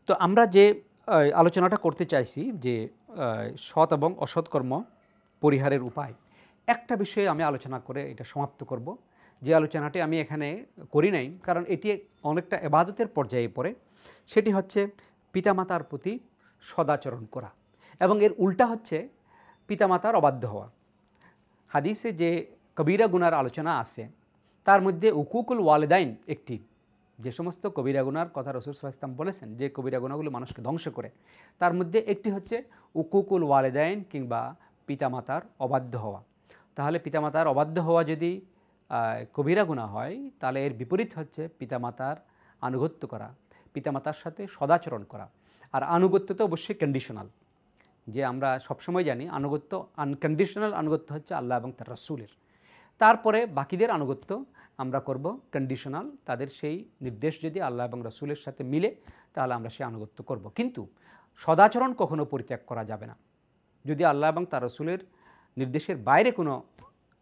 তো আমরা যে আলোচনাটা করতে চাইছি যে সৎ এবং অসৎ কর্ম পরিহারের উপায়, একটা বিষয়ে আমি আলোচনা করে এটা সমাপ্ত করব। যে আলোচনাটি আমি এখানে করি নাই, কারণ এটি অনেকটা ইবাদতের পর্যায়ে পড়ে। সেটি হচ্ছে পিতামাতার প্রতি সদাচরণ করা, এবং এর উল্টা হচ্ছে পিতামাতার অবাধ্য হওয়া। হাদিসে যে কবিরা গুনার আলোচনা আছে, তার মধ্যে উকুকুল ওয়ালিদাইন একটি। যে সমস্ত কবিরা গুনার কথা রাসূল সাল্লাল্লাহু আলাইহি ওয়াসাল্লাম বলেছেন যে কবিরা গুনাহগুলো মানুষকে ধ্বংস করে, তার মধ্যে একটি হচ্ছে উকুকুল ওয়ালিদাইন কিংবা পিতামাতার অবাধ্য হওয়া। তাহলে পিতামাতার অবাধ্য হওয়া যদি কবিরা গুনাহ হয়, তাহলে এর বিপরীত হচ্ছে পিতামাতার আনুগত্য করা, পিতামাতার সাথে সদাচরণ করা। আর আনুগত্য তো অবশ্যই কন্ডিশনাল। যে আমরা সবসময় জানি আনুগত্য, আনকন্ডিশনাল আনুগত্য হচ্ছে আল্লাহ এবং তার রাসূলের। তারপরে বাকিদের আনুগত্য আমরা করব কন্ডিশনাল, তাদের সেই নির্দেশ যদি আল্লাহ এবং রাসূলের সাথে মিলে তাহলে আমরা সেই আনুগত্য করব। কিন্তু সদাচরণ কখনো পরিত্যাগ করা যাবে না। যদি আল্লাহ এবং তার রাসূলের নির্দেশের বাইরে কোনো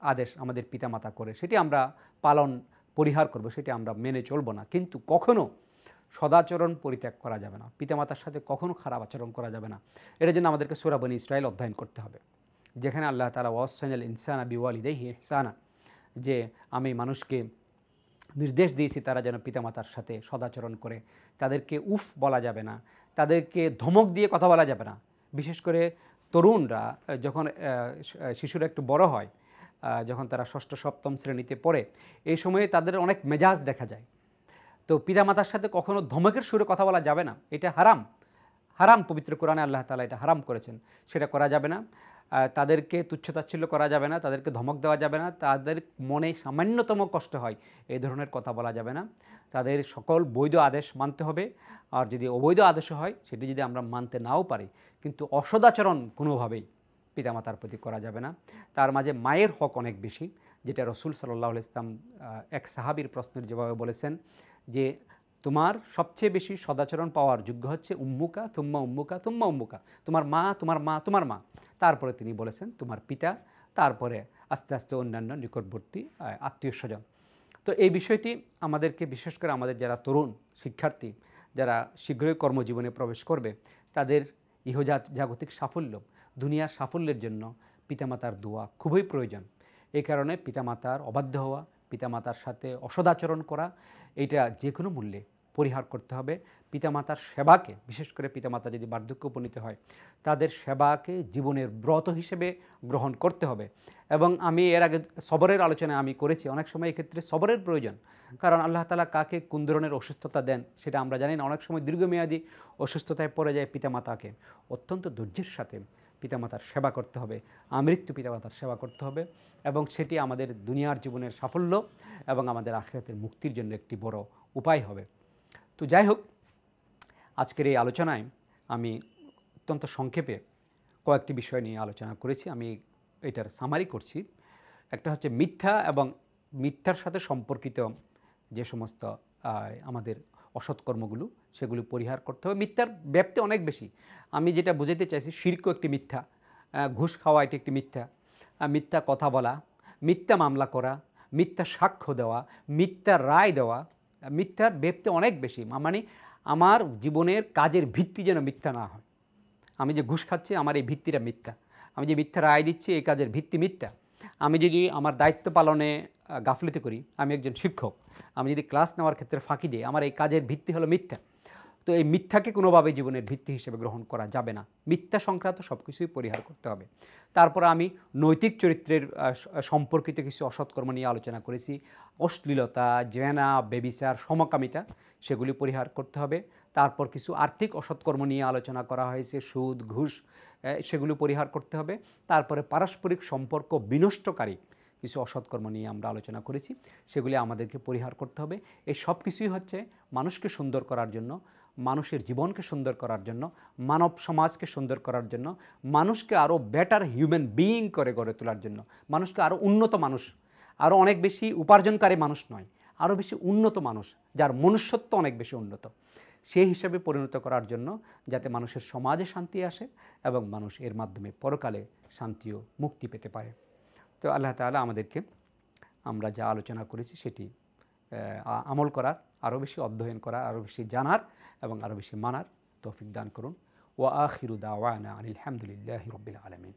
আদেশ আমাদের পিতামাতা করে, সেটি আমরা পালন পরিহার করব, সেটি আমরা মেনে চলব না। কিন্তু কখনো সদাচরণ পরিত্যাগ করা যাবে না, পিতামাতার সাথে কখনো খারাপ আচরণ করা যাবে না। এটার জন্য আমাদেরকে সূরা বনী ইসরাঈল অধ্যয়ন করতে হবে, যেখানে আল্লাহ তাআলা ওয়াসানাল ইনসানা বিওয়ালিদাইহি ইহসানা, যে আমি মানুষকে নির্দেশ দিয়েছি তারা যেন পিতামাতার সাথে সদাচরণ করে। তাদেরকে উফ বলা যাবে না, তাদেরকে ধমক দিয়ে কথা বলা যাবে না। বিশেষ করে তরুণরা যখন শিশুরা একটু বড় হয়, যখন তারা ষষ্ঠ সপ্তম শ্রেণীতে পড়ে, এই সময়ে তাদের অনেক মেজাজ দেখা যায়। তো পিতামাতার সাথে কখনো ধমকের সুরে কথা বলা যাবে না, এটা হারাম। হারাম, পবিত্র কোরআনে আল্লাহ তাআলা এটা হারাম করেছেন, সেটা করা যাবে না। তাদেরকে তুচ্ছতাচ্ছিল্য করা যাবে না, তাদেরকে ধমক দেওয়া যাবে না, তাদের মনে সামান্যতম কষ্ট হয় এই ধরনের কথা বলা যাবে না। তাদের সকল বৈধ আদেশ মানতে হবে, আর যদি অবৈধ আদেশ হয় সেটি যদি আমরা মানতে নাও পারি, কিন্তু অসদাচরণ কোনোভাবেই পিতামাতার প্রতি করা যাবে না। তার মাঝে মায়ের হক অনেক বেশি, যেটা রাসূল সাল্লাল্লাহু আলাইহি ওয়াসাল্লাম এক সাহাবীর প্রশ্নের জবাবে বলেছেন যে তোমার সবচেয়ে বেশি সদাচরণ পাওয়ার যোগ্য হচ্ছে উম্মুকা তুম্মা উম্মুকা তুম্মা উম্মুকা, তোমার মা, তোমার মা, তোমার মা। তারপরে তিনি বলেছেন তোমার পিতা, তারপরে আস্তে আস্তে অন্যান্য নিকটবর্তী আত্মীয় স্বজন। তো এই বিষয়টি আমাদেরকে, বিশেষ করে আমাদের যারা তরুণ শিক্ষার্থী, যারা শীঘ্রই কর্মজীবনে প্রবেশ করবে, তাদের জাগতিক সাফল্য, দুনিয়ার সাফল্যের জন্য পিতামাতার দোয়া খুবই প্রয়োজন। এই কারণে পিতামাতার অবাধ্য হওয়া, পিতামাতার সাথে অসদাচরণ করা, এটা যে কোনো মূল্যে পরিহার করতে হবে। পিতামাতার সেবাকে, বিশেষ করে পিতামাতা যদি বার্ধক্য উপনীত হয়, তাদের সেবাকে জীবনের ব্রত হিসেবে গ্রহণ করতে হবে। এবং আমি এর আগে সবরের আলোচনায় আমি করেছি, অনেক সময় এক্ষেত্রে সবরের প্রয়োজন, কারণ আল্লাহ তাআলা কাকে কোন ধরনের অসুস্থতা দেন সেটা আমরা জানি না। অনেক সময় দীর্ঘমেয়াদী অসুস্থতায় পড়ে যায় পিতামাতাকে, অত্যন্ত ধৈর্যের সাথে পিতামাতার সেবা করতে হবে, আমৃত্যু পিতামাতার সেবা করতে হবে, এবং সেটি আমাদের দুনিয়ার জীবনের সাফল্য এবং আমাদের আখিরাতের মুক্তির জন্য একটি বড় উপায় হবে। তো যাই হোক, আজকের এই আলোচনায় আমি অত্যন্ত সংক্ষেপে কয়েকটি বিষয় নিয়ে আলোচনা করেছি। আমি এটার সামারি করছি। একটা হচ্ছে মিথ্যা এবং মিথ্যার সাথে সম্পর্কিত যে সমস্ত আমাদের অসৎকর্মগুলো, সেগুলো পরিহার করতে হবে। মিথ্যার ব্যাপ্তি অনেক বেশি। আমি যেটা বুঝাইতে চাইছি, শিরকও একটি মিথ্যা, ঘুষ খাওয়া এটি একটি মিথ্যা, মিথ্যা কথা বলা, মিথ্যা মামলা করা, মিথ্যা সাক্ষ্য দেওয়া, মিথ্যা রায় দেওয়া, মিথ্যার ব্যাপ্তি অনেক বেশি। মানে আমার জীবনের কাজের ভিত্তি যেন মিথ্যা না হয়। আমি যে ঘুষ খাচ্ছি, আমার এই ভিত্তিটা মিথ্যা। আমি যে মিথ্যা রায় দিচ্ছি, এই কাজের ভিত্তি মিথ্যা। আমি যদি আমার দায়িত্ব পালনে গাফলতি করি, আমি একজন শিক্ষক, আমি যদি ক্লাস নেওয়ার ক্ষেত্রে ফাঁকি দিই, আমার এই কাজের ভিত্তি হলো মিথ্যা। তো এই মিথ্যাকে কোনোভাবেই জীবনের ভিত্তি হিসেবে গ্রহণ করা যাবে না। মিথ্যা সংক্রান্ত সব কিছুই পরিহার করতে হবে। তারপর আমি নৈতিক চরিত্রের সম্পর্কিত কিছু অসৎকর্ম নিয়ে আলোচনা করেছি। অশ্লীলতা, জেনা, বেবিচার, সমকামিতা, সেগুলি পরিহার করতে হবে। তারপর কিছু আর্থিক অসৎকর্ম নিয়ে আলোচনা করা হয়েছে, সুদ, ঘুষ, সেগুলো পরিহার করতে হবে। তারপরে পারস্পরিক সম্পর্ক বিনষ্টকারী কিছু অসৎকর্ম নিয়ে আমরা আলোচনা করেছি, সেগুলি আমাদেরকে পরিহার করতে হবে। এই সব কিছুই হচ্ছে মানুষকে সুন্দর করার জন্য, মানুষের জীবনকে সুন্দর করার জন্য, মানব সমাজকে সুন্দর করার জন্য, মানুষকে আরও বেটার হিউম্যান বিইং করে গড়ে তোলার জন্য, মানুষকে আরও উন্নত মানুষ, আরও অনেক বেশি উপার্জনকারী মানুষ নয়, আরও বেশি উন্নত মানুষ, যার মনুষ্যত্ব অনেক বেশি উন্নত, সেই হিসাবে পরিণত করার জন্য, যাতে মানুষের সমাজে শান্তি আসে এবং মানুষ এর মাধ্যমে পরকালে শান্তি ও মুক্তি পেতে পারে। তো আল্লাহ তাআলা আমাদেরকে আমরা যা আলোচনা করেছি সেটি আমল করার, আরও বেশি অধ্যয়ন করার, আরও বেশি জানার এবং আরও বেশি মানার তৌফিক দান করুন। ওয়া আখিরু দাওয়ানা আনিল হামদুলিল্লাহি রাব্বিল আলামিন।